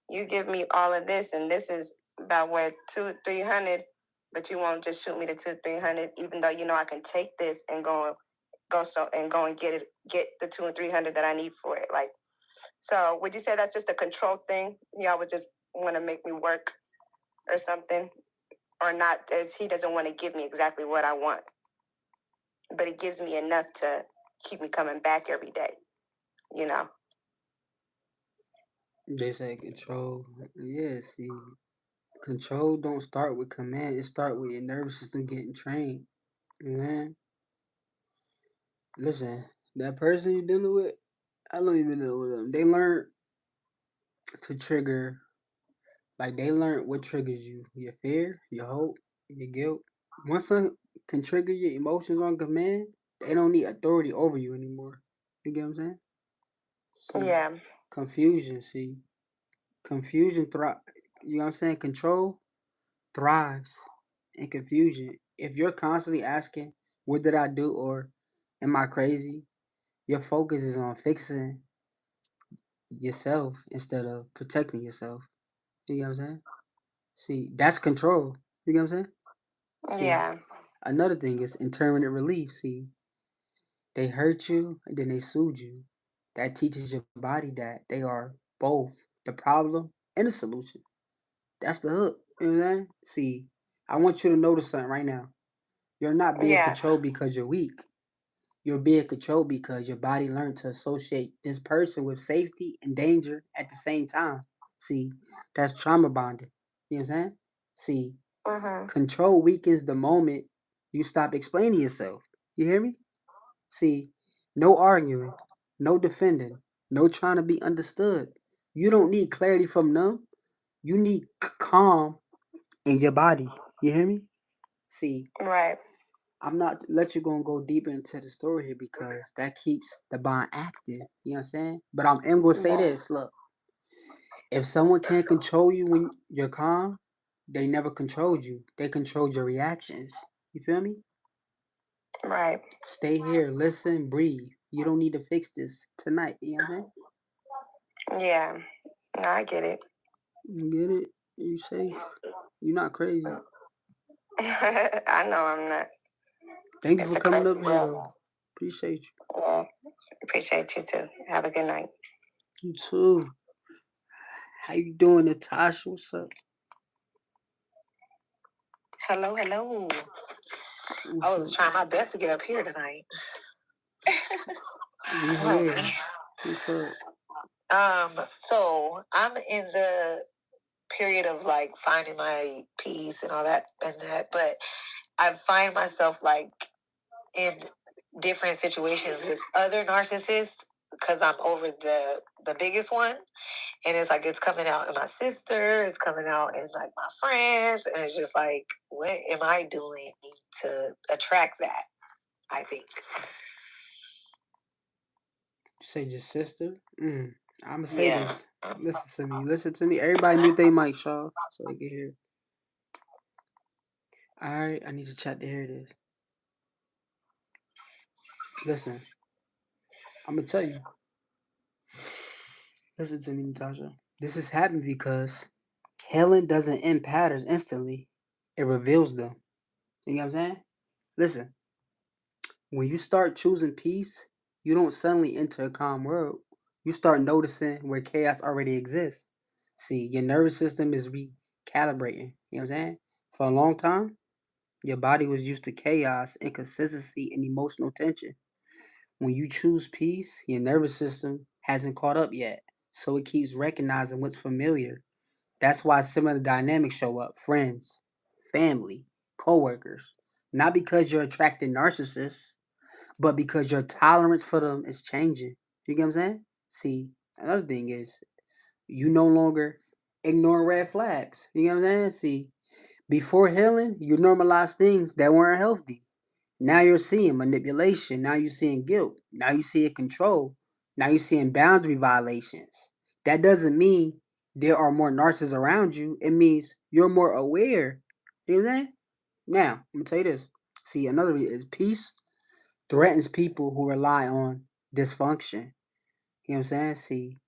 you give me all of this, and this is about what 200-300, but you won't just shoot me the 200-300, even though I can take this and go and get the 200-300 that I need for it. Like, so would you say that's just a control thing? He always just want to make me work or something, or not? As he doesn't want to give me exactly what I want, but he gives me enough to keep me coming back every day. You know? They say control. Yeah, see, control don't start with command. It start with your nervous system getting trained. Man, listen, that person you're dealing with, I don't even know with them. They learn to trigger, like they learn what triggers you. Your fear, your hope, your guilt. Once someone can trigger your emotions on command, they don't need authority over you anymore. You get what I'm saying? See, Yeah. confusion, see. Confusion thrive. You know what I'm saying? Control thrives in confusion. If you're constantly asking, what did I do, or am I crazy? Your focus is on fixing yourself instead of protecting yourself. You know what I'm saying? See, that's control. You know what I'm saying? See, Yeah. another thing is intermittent relief. See, they hurt you and then they soothe you. That teaches your body that they are both the problem and the solution. That's the hook. You know what I'm saying? See, I want you to notice something right now. You're not being Yeah. controlled because you're weak. You're being controlled because your body learned to associate this person with safety and danger at the same time. See, that's trauma bonding. You know what I'm saying? See, control weakens the moment you stop explaining yourself. You hear me? See, no arguing, no defending, no trying to be understood. You don't need clarity from them. You need calm in your body. You hear me? See, Right. I'm not let you go deeper into the story here because that keeps the bond active. You know what I'm saying? But I'm gonna say this. Look, if someone can't control you when you're calm, they never controlled you. They controlled your reactions. You feel me? Right. Stay here, listen, breathe. You don't need to fix this tonight. You know what I'm saying? Yeah. No, I get it. You get it? You safe. You're not crazy. I know I'm not. Thank you It's for a coming crazy up here world. though. Appreciate you. Yeah. Appreciate you too. Have a good night. You too. How you doing, Natasha? What's up? Hello, hello. I What's was up? trying my best to get up here tonight. We here. What's up? So I'm in the period of like finding my peace and all that and that, but I find myself like in different situations with other narcissists because I'm over the biggest one, and it's like it's coming out in my sister, it's coming out in like my friends, and it's just like, what am I doing to attract that? I think. Say your sister? I'ma say Yeah. this. Listen to me. Listen to me. Everybody mute their mic, Shaw, so they can hear. Alright, I need to chat to hear this. Listen, I'ma tell you. Listen to me, Natasha. This has happened because healing doesn't end patterns instantly. It reveals them. You know what I'm saying? Listen, when you start choosing peace, you don't suddenly enter a calm world. You start noticing where chaos already exists. See, your nervous system is recalibrating. You know what I'm saying? For a long time, your body was used to chaos, inconsistency, and emotional tension. When you choose peace, your nervous system hasn't caught up yet. So it keeps recognizing what's familiar. That's why similar dynamics show up: friends, family, coworkers. Not because you're attracted narcissists, but because your tolerance for them is changing. You get what I'm saying? See, another thing is you no longer ignore red flags. You get what I'm saying? See, before healing, you normalize things that weren't healthy. Now you're seeing manipulation. Now you're seeing guilt. Now you're seeing control. Now you're seeing boundary violations. That doesn't mean there are more narcissists around you. It means you're more aware. You know what I'm saying? Now, I'm going to tell you this. See, another is peace threatens people who rely on dysfunction. You know what I'm saying? See,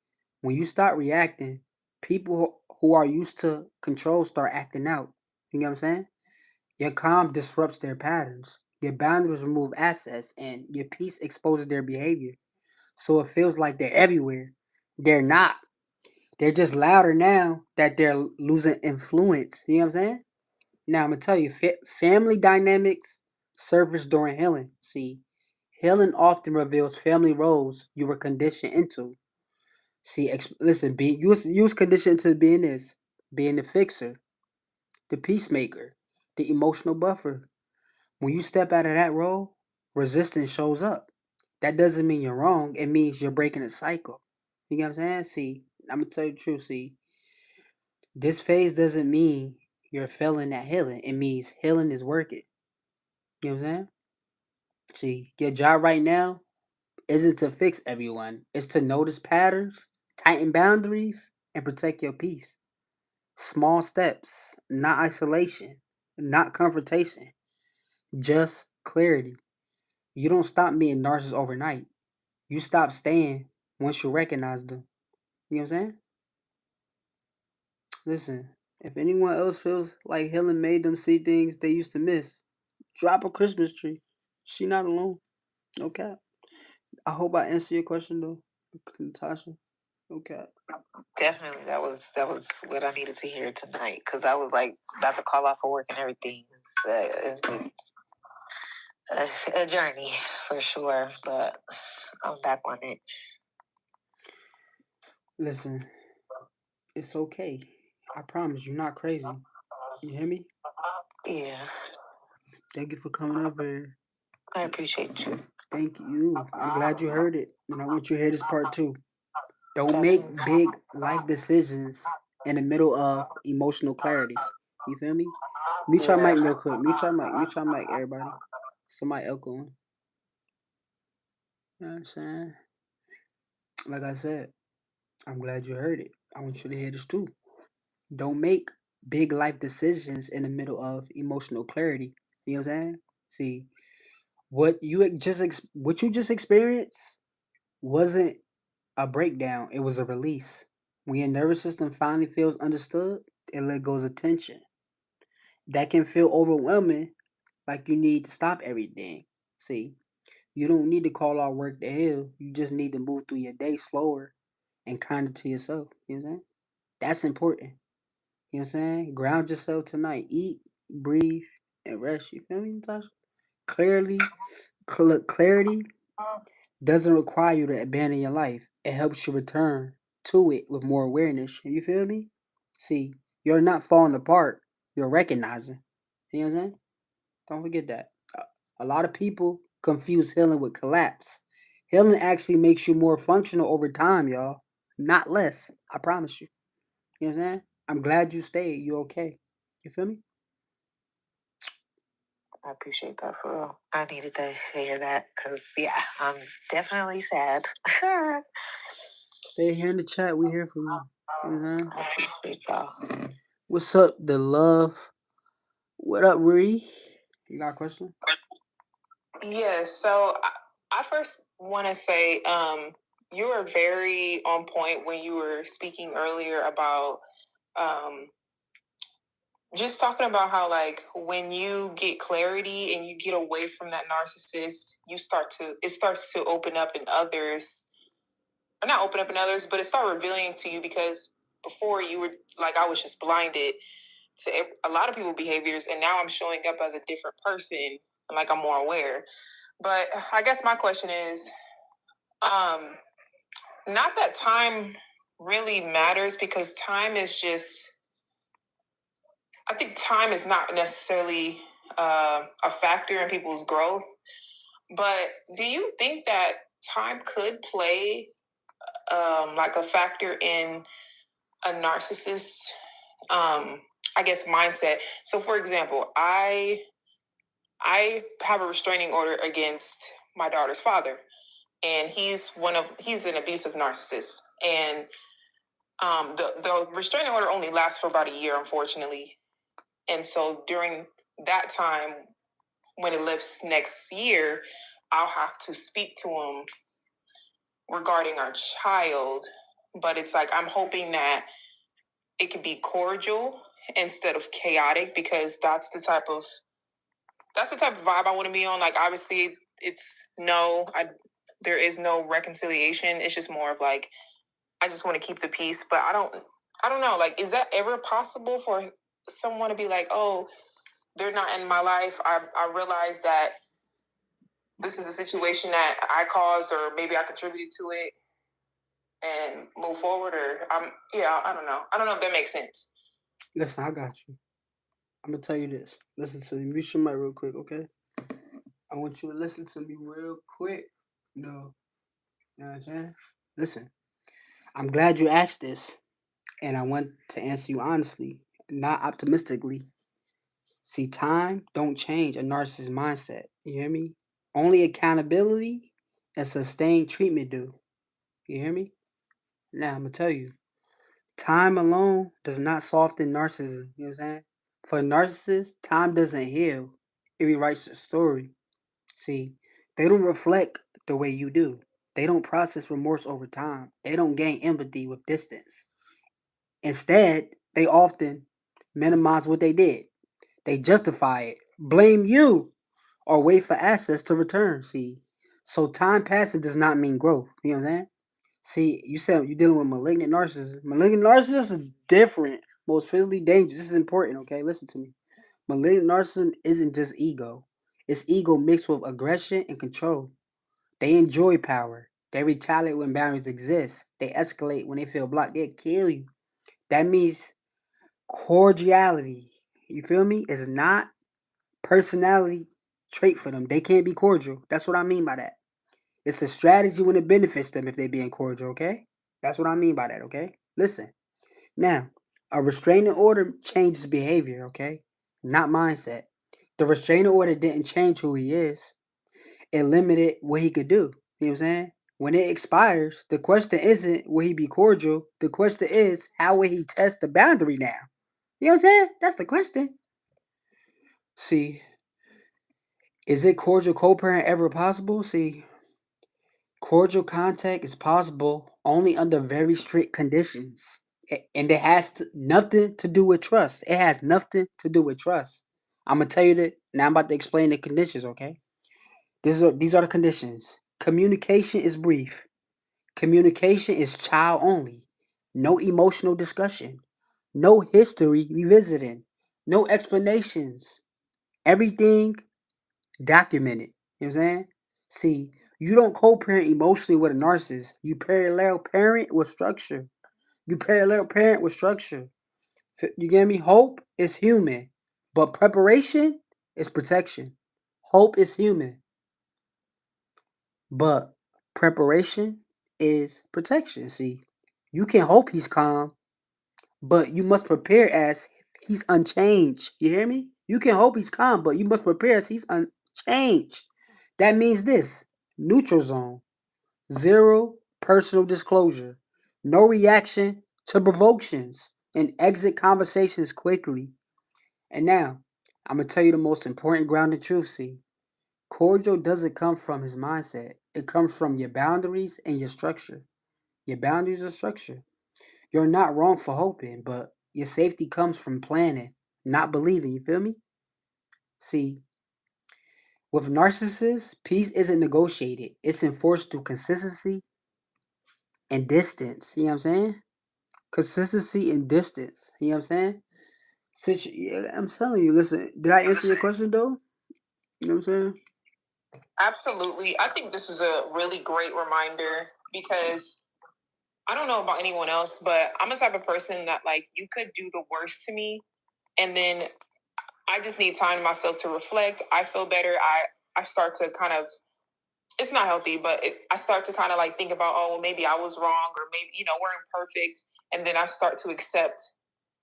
when you start reacting, people who are used to control start acting out. You know what I'm saying? Your calm disrupts their patterns. Your boundaries remove access, and your peace exposes their behavior. So it feels like they're everywhere. They're not. They're just louder now that they're losing influence. You know what I'm saying? Now I'm gonna tell you, family dynamics surface during healing. See, healing often reveals family roles you were conditioned into. See, listen, you was conditioned to being this, being the fixer, the peacemaker, the emotional buffer. When you step out of that role, resistance shows up. That doesn't mean you're wrong. It means you're breaking a cycle. You get what I'm saying? See, I'm gonna tell you the truth. See, this phase doesn't mean you're failing at healing. It means healing is working. You know what I'm saying? See, your job right now isn't to fix everyone. It's to notice patterns, tighten boundaries, and protect your peace. Small steps, not isolation, not confrontation, just clarity. You don't stop being narcissist overnight. You stop staying once you recognize them. You know what I'm saying? Listen, if anyone else feels like healing made them see things they used to miss, drop a Christmas tree. She not alone. No cap. I hope I answer your question though, Natasha. No cap. Definitely, that was what I needed to hear tonight because I was like about to call off for work and everything. It's been a journey for sure, but I'm back on it. Listen, it's okay. I promise you're not crazy. You hear me? Yeah, Thank you for coming up here. I appreciate you. Thank you. I'm glad you heard it. And I want you to hear this part too. Don't make Definitely. big life decisions in the middle of emotional clarity. You feel me? Mute your Yeah. mic real quick. Mute your mic. Mute your mic, everybody. Somebody echoing. You know what I'm saying? Like I said, I'm glad you heard it. I want you to hear this too. Don't make big life decisions in the middle of emotional clarity. You know what I'm saying? See, what you just experienced wasn't a breakdown, it was a release. When your nervous system finally feels understood, it let go of tension. That can feel overwhelming, like you need to stop everything. See, you don't need to call out work to hell. You just need to move through your day slower and kinder to yourself. You know what I'm saying? That's important. You know what I'm saying? Ground yourself tonight. Eat, breathe, and rest. You feel me, Natasha? Clarity doesn't require you to abandon your life. It helps you return to it with more awareness. You feel me? See, you're not falling apart. You're recognizing. You know what I'm saying? Don't forget that. A lot of people confuse healing with collapse. Healing actually makes you more functional over time, y'all. Not less. I promise you. You know what I'm saying? I'm glad you stayed. You okay? You feel me? I appreciate that for real. I needed to hear that because, yeah, I'm definitely sad. Stay here in the chat. We here for you. You know what I'm saying? I appreciate y'all. What's up, the love? What up, Ree? You got a question? Yeah, so I first want to say you were very on point when you were speaking earlier about um, just talking about how, like, when you get clarity and you get away from that narcissist, it starts to open up in others, or not open up in others, but it starts revealing to you, because before you were like, I was just blinded to a lot of people's behaviors, and now I'm showing up as a different person, and like I'm more aware. But I guess my question is, um, not that time really matters, because time is just, I think time is not necessarily a factor in people's growth. But do you think that time could play like a factor in a narcissist, I guess, mindset? So, for example, I have a restraining order against my daughter's father, and he's an abusive narcissist, and the restraining order only lasts for about a year, unfortunately. And so during that time, when it lifts next year, I'll have to speak to him regarding our child. But it's like, I'm hoping that it could be cordial instead of chaotic, because that's the type of vibe I want to be on. Like, obviously, it's there is no reconciliation. It's just more of like, I just want to keep the peace. But I don't know. Like, is that ever possible for someone to be like, oh, they're not in my life. I realize that this is a situation that I caused, or maybe I contributed to it, and move forward. Or I don't know. I don't know if that makes sense. Listen, I got you. I'm gonna tell you this. Listen to me. Mute your mic real quick, okay? I want you to listen to me real quick. No, you know what I'm saying? Listen, I'm glad you asked this, and I want to answer you honestly, not optimistically. See, time don't change a narcissist mindset. You hear me? Only accountability and sustained treatment do. You hear me? Now I'm gonna tell you. Time alone does not soften narcissism. You know what I'm saying? For narcissists, time doesn't heal. It rewrites the story. See, they don't reflect the way you do. They don't process remorse over time. They don't gain empathy with distance. Instead, they often minimize what they did. They justify it, blame you, or wait for assets to return. See, so time passing does not mean growth. You know what I'm saying? See, you said you're dealing with malignant narcissism. Malignant narcissism is different, most physically dangerous. This is important, okay? Listen to me. Malignant narcissism isn't just ego. It's ego mixed with aggression and control. They enjoy power. They retaliate when boundaries exist. They escalate when they feel blocked. They'll kill you. That means cordiality. You feel me? Is not personality trait for them. They can't be cordial. That's what I mean by that. It's a strategy when it benefits them if they're being cordial, okay? That's what I mean by that, okay? Listen. Now, a restraining order changes behavior, okay? Not mindset. The restraining order didn't change who he is. It limited what he could do. You know what I'm saying? When it expires, the question isn't will he be cordial? The question is how will he test the boundary now? You know what I'm saying? That's the question. See, is it cordial co-parent ever possible? See, cordial contact is possible only under very strict conditions. And it has nothing to do with trust. It has nothing to do with trust. I'm going to tell you that. Now I'm about to explain the conditions, okay? These are the conditions. Communication is brief. Communication is child only. No emotional discussion. No history revisiting. No explanations. Everything documented. You know what I'm saying? See, you don't co-parent emotionally with a narcissist. You parallel parent with structure. You parallel parent with structure. You get me? Hope is human, but preparation is protection. Hope is human, but preparation is protection. See, you can hope he's calm, but you must prepare as he's unchanged. You hear me? You can hope he's calm, but you must prepare as he's unchanged. That means this: neutral zone, zero personal disclosure, no reaction to provocations, and exit conversations quickly. And now, I'm gonna tell you the most important grounded truth. See, cordial doesn't come from his mindset. It comes from your boundaries and your structure. Your boundaries and structure. You're not wrong for hoping, but your safety comes from planning, not believing. You feel me? See, with narcissists, peace isn't negotiated. It's enforced through consistency and distance. You know what I'm saying? Consistency and distance. You know what I'm saying? Yeah, I'm telling you, listen, did I answer your question though? You know what I'm saying? Absolutely. I think this is a really great reminder because I don't know about anyone else, but I'm the type of person that like you could do the worst to me and then I just need time myself to reflect. I feel better. I start to kind of it's not healthy, but I start to kind of like think about, oh, well, maybe I was wrong or maybe, we're imperfect. And then I start to accept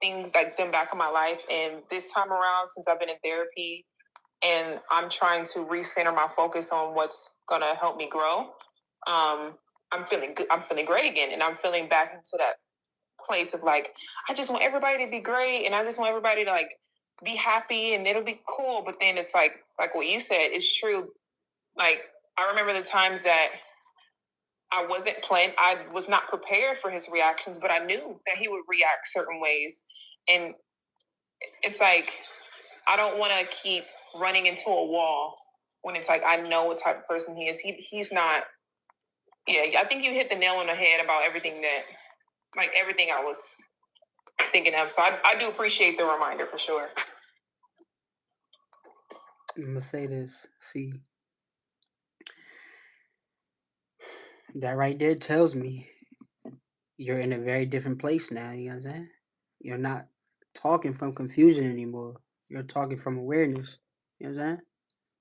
things like them back in my life. And this time around, since I've been in therapy and I'm trying to recenter my focus on what's going to help me grow, I'm feeling good. I'm feeling great again. And I'm feeling back into that place of like, I just want everybody to be great. And I just want everybody to like be happy and it'll be cool. But then it's like what you said is true. Like, I remember the times that I was not prepared for his reactions, but I knew that he would react certain ways. And it's like, I don't want to keep running into a wall when it's like, I know what type of person he is. He's not, yeah, I think you hit the nail on the head about everything everything I was thinking of. So I do appreciate the reminder for sure. I'm gonna say this. See, that right there tells me you're in a very different place now. You know what I'm saying? You're not talking from confusion anymore. You're talking from awareness. You know what I'm saying?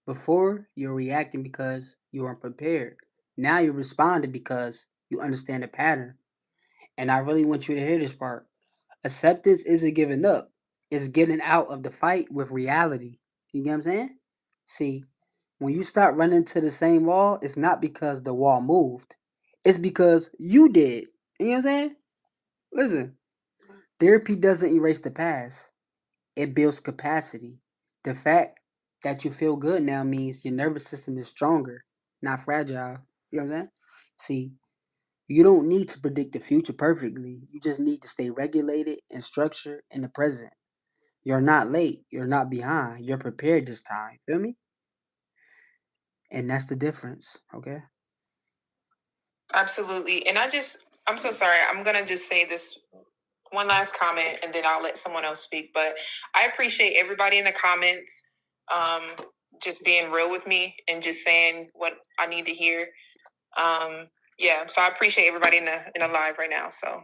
Before, you're reacting because you weren't prepared. Now you're responding because you understand the pattern. And I really want you to hear this part. Acceptance isn't giving up. It's getting out of the fight with reality. You get what I'm saying? See, when you start running to the same wall, it's not because the wall moved. It's because you did. You know what I'm saying? Listen, therapy doesn't erase the past. It builds capacity. The fact that you feel good now means your nervous system is stronger, not fragile. You know what I'm saying? See, you don't need to predict the future perfectly. You just need to stay regulated and structured in the present. You're not late. You're not behind. You're prepared this time. Feel me? And that's the difference. Okay? Absolutely. And I'm so sorry. I'm going to just say this one last comment and then I'll let someone else speak. But I appreciate everybody in the comments just being real with me and just saying what I need to hear. Yeah, so I appreciate everybody in the live right now. So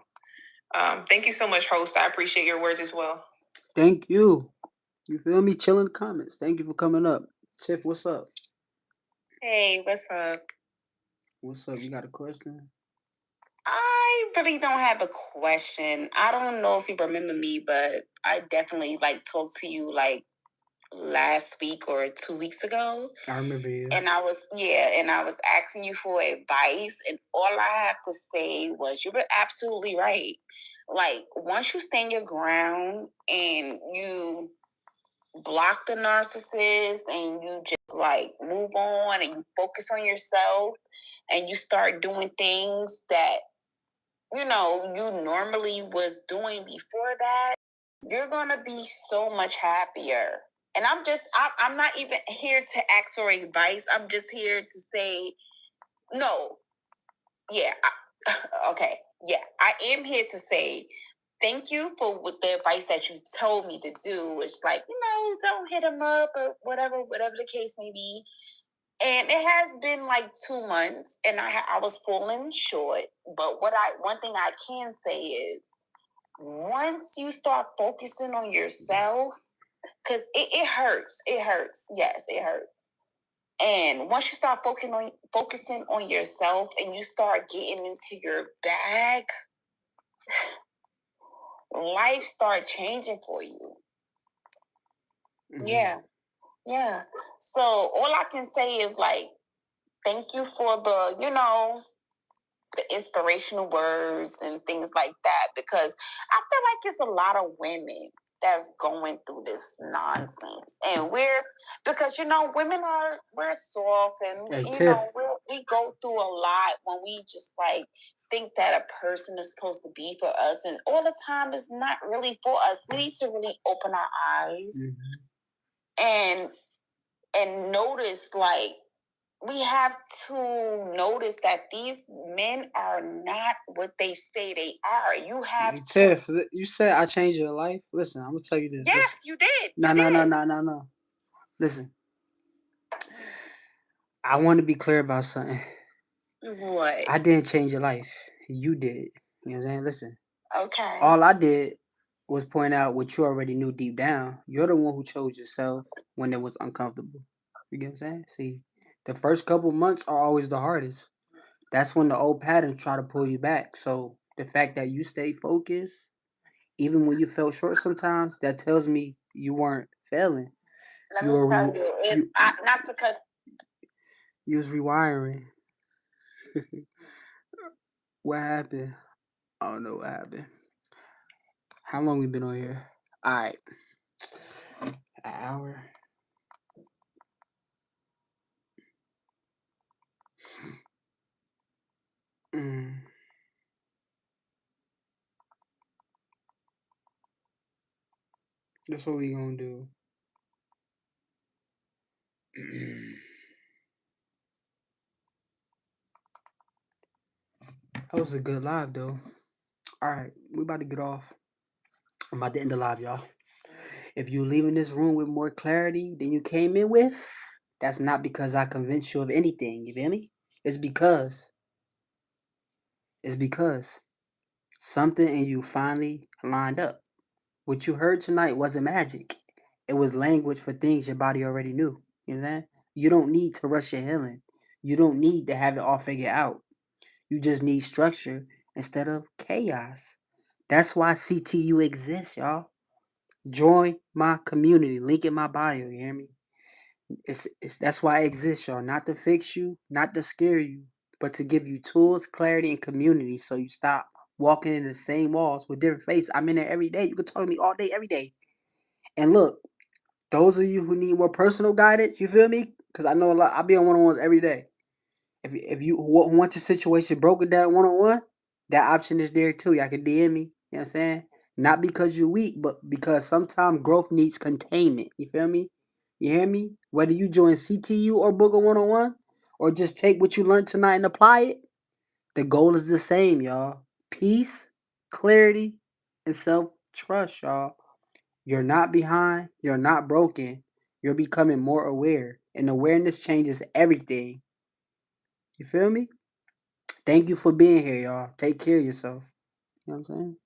thank you so much, host. I appreciate your words as well. Thank you. You feel me? Chill in the comments. Thank you for coming up. Tiff, what's up? Hey, what's up? What's up? You got a question? I really don't have a question. I don't know if you remember me, but I definitely talked to you last week or 2 weeks ago. I remember you. And I was asking you for advice, and all I have to say was you were absolutely right. Like, once you stand your ground and you block the narcissist and you just move on and you focus on yourself and you start doing things that you normally was doing before that, you're gonna be so much happier. And I'm not even here to ask for advice. I'm just here to say, no, yeah, okay, yeah, I am here to say thank you for the advice that you told me to do. It's don't hit him up or whatever the case may be. And it has been 2 months, and I was falling short. But one thing I can say is, once you start focusing on yourself, because it hurts. It hurts. Yes, it hurts. And once you start focusing on yourself and you start getting into your bag, life start changing for you. Mm-hmm. Yeah. So all I can say is thank you for the inspirational words and things like that, because I feel like it's a lot of women that's going through this nonsense, and because we're soft and Hey, Tiff, we go through a lot when we just like think that a person is supposed to be for us, and all the time it's not really for us. We need to really open our eyes and notice, like, we have to notice that these men are not what they say they are. You have Tiff, you said I changed your life. Listen, I'm gonna tell you this. Yes, you did. No. Listen, I want to be clear about something. What? I didn't change your life. You did. You know what I'm saying? Listen. Okay. All I did was point out what you already knew deep down. You're the one who chose yourself when it was uncomfortable. You get what I'm saying? See, the first couple months are always the hardest. That's when the old patterns try to pull you back. So the fact that you stay focused, even when you felt short sometimes, that tells me you weren't failing. Let me tell you, not to cut. You was rewiring. What happened? I don't know what happened. How long we been on here? All right, an hour. That's what we gonna do. That was a good live though. Alright, we about to get off. I'm about to end the live, y'all. If you leaving this room with more clarity than you came in with, that's not because I convinced you of anything, you feel me? It's because something in you finally lined up. What you heard tonight wasn't magic. It was language for things your body already knew. You know what I'm saying? You don't need to rush your healing. You don't need to have it all figured out. You just need structure instead of chaos. That's why CTU exists, y'all. Join my community. Link in my bio. You hear me? It's that's why I exist, y'all. Not to fix you, not to scare you, but to give you tools, clarity, and community, so you stop walking in the same walls with different faces. I'm in there every day. You can talk to me all day, every day. And look, those of you who need more personal guidance, you feel me? Because I know a lot. I be on one-on-ones every day. If you want your situation broken down one-on-one, that option is there too. Y'all can DM me. You know what I'm saying? Not because you're weak, but because sometimes growth needs containment. You feel me? You hear me? Whether you join CTU or book a one-on-one, or just take what you learned tonight and apply it, the goal is the same, y'all. Peace, clarity, and self-trust, y'all. You're not behind. You're not broken. You're becoming more aware. And awareness changes everything. You feel me? Thank you for being here, y'all. Take care of yourself. You know what I'm saying?